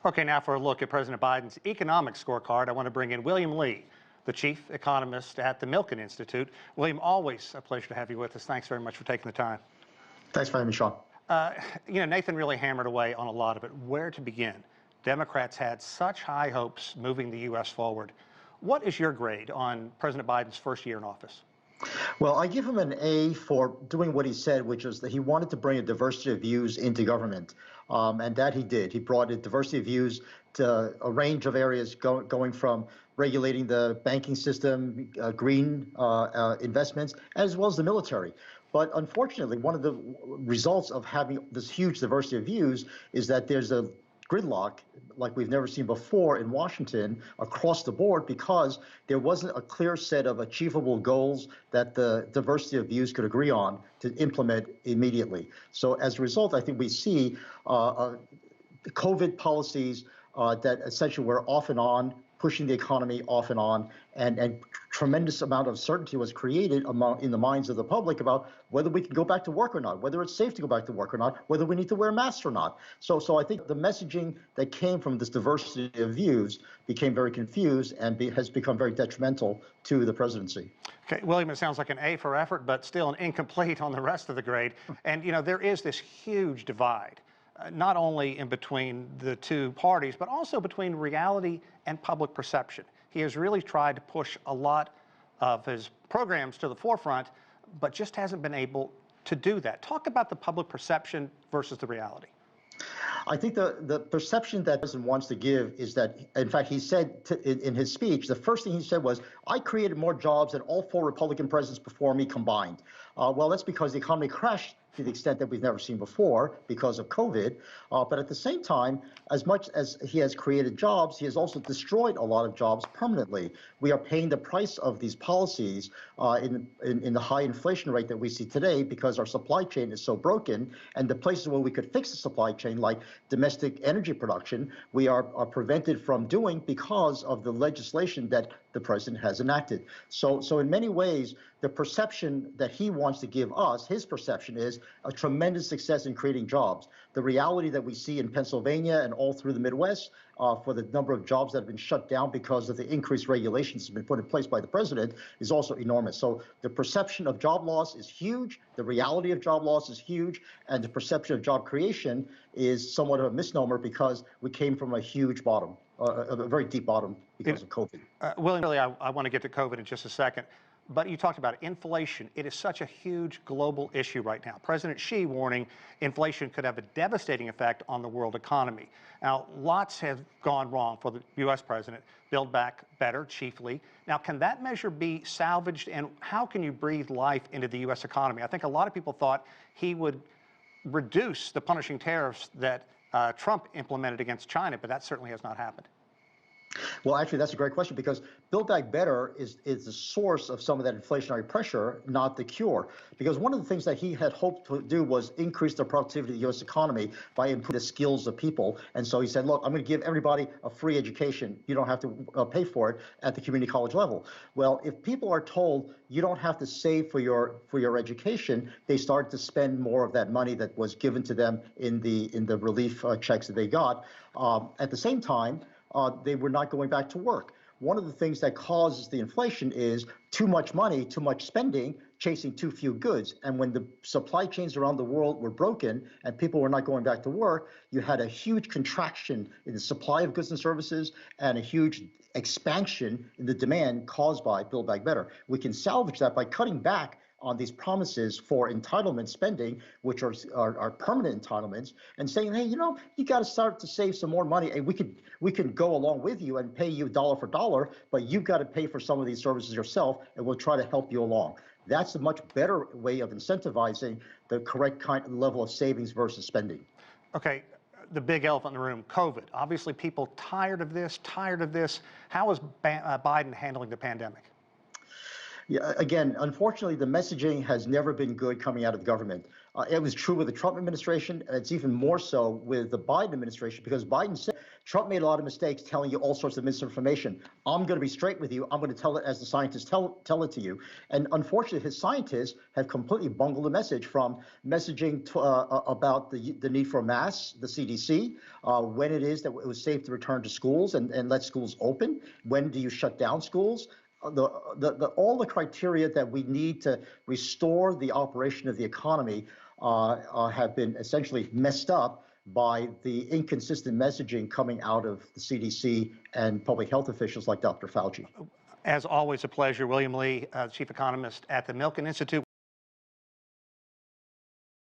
Okay, now for a look at President Biden's economic scorecard, I want to bring in William Lee, the chief economist at the Milken Institute. William, always a pleasure to have you with us. Thanks very much for taking the time. Thanks for having me, Sean. Nathan really hammered away on a lot of it. Where to begin? Democrats had such high hopes moving the U.S. forward. What is your grade on President Biden's first year in office? Well, I give him an A for doing what he said, which is that he wanted to bring a diversity of views into government. And that he did. He brought a diversity of views to a range of areas, going from regulating the banking system, green investments, as well as the military. But unfortunately, one of the results of having this huge diversity of views is that there's a gridlock like we've never seen before in Washington across the board, because there wasn't a clear set of achievable goals that the diversity of views could agree on to implement immediately. So as a result, I think we see COVID policies that essentially were off and on, pushing the economy off and on, and tremendous amount of certainty was created in the minds of the public about whether we can go back to work or not, whether it's safe to go back to work or not, whether we need to wear masks or not. So I think the messaging that came from this diversity of views became very confused and has become very detrimental to the presidency. Okay, William, it sounds like an A for effort, but still an incomplete on the rest of the grade. And, there is this huge divide, not only in between the two parties, but also between reality and public perception. He has really tried to push a lot of his programs to the forefront, but just hasn't been able to do that. Talk about the public perception versus the reality. I think the perception that the president wants to give is that, in fact, he said in his speech, the first thing he said was, I created more jobs than all four Republican presidents before me combined. Well, that's because the economy crashed to the extent that we've never seen before because of COVID. But at the same time, as much as he has created jobs, he has also destroyed a lot of jobs permanently. We are paying the price of these policies in the high inflation rate that we see today because our supply chain is so broken. And the places where we could fix the supply chain, like domestic energy production, we are prevented from doing because of the legislation that the president has enacted. So in many ways, the perception that he wants to give us, his perception is a tremendous success in creating jobs. The reality that we see in Pennsylvania and all through the Midwest for the number of jobs that have been shut down because of the increased regulations that have been put in place by the president is also enormous. So the perception of job loss is huge, the reality of job loss is huge, and the perception of job creation is somewhat of a misnomer because we came from a huge bottom, a very deep bottom because of COVID. William, really, I want to get to COVID in just a second. But you talked about inflation. It is such a huge global issue right now. President Xi warning inflation could have a devastating effect on the world economy. Now, lots have gone wrong for the U.S. president. Build Back Better, chiefly. Now, can that measure be salvaged, and how can you breathe life into the U.S. economy? I think a lot of people thought he would reduce the punishing tariffs that Trump implemented against China, but that certainly has not happened. Well, actually, that's a great question, because Build Back Better is the source of some of that inflationary pressure, not the cure. Because one of the things that he had hoped to do was increase the productivity of the U.S. economy by improving the skills of people. And so he said, look, I'm going to give everybody a free education. You don't have to pay for it at the community college level. Well, if people are told you don't have to save for your education, they start to spend more of that money that was given to them in the relief checks that they got. At the same time, they were not going back to work. One of the things that causes the inflation is too much money, too much spending, chasing too few goods. And when the supply chains around the world were broken and people were not going back to work, you had a huge contraction in the supply of goods and services and a huge expansion in the demand caused by Build Back Better. We can salvage that by cutting back on these promises for entitlement spending, which are permanent entitlements, and saying, hey, you got to start to save some more money, and we can go along with you and pay you dollar for dollar, but you've got to pay for some of these services yourself, and we'll try to help you along. That's a much better way of incentivizing the correct level of savings versus spending. Okay. The big elephant in the room, COVID. Obviously, people tired of this. How is Biden handling the pandemic? Yeah, again, unfortunately, the messaging has never been good coming out of the government. It was true with the Trump administration, and it's even more so with the Biden administration, because Biden said Trump made a lot of mistakes telling you all sorts of misinformation. I'm going to be straight with you. I'm going to tell it as the scientists tell it to you. And unfortunately, his scientists have completely bungled the message from messaging about the need for masks, the CDC, when it is that it was safe to return to schools and let schools open. When do you shut down schools? All the criteria that we need to restore the operation of the economy have been essentially messed up by the inconsistent messaging coming out of the CDC and public health officials like Dr. Fauci. As always, a pleasure. William Lee, Chief Economist at the Milken Institute.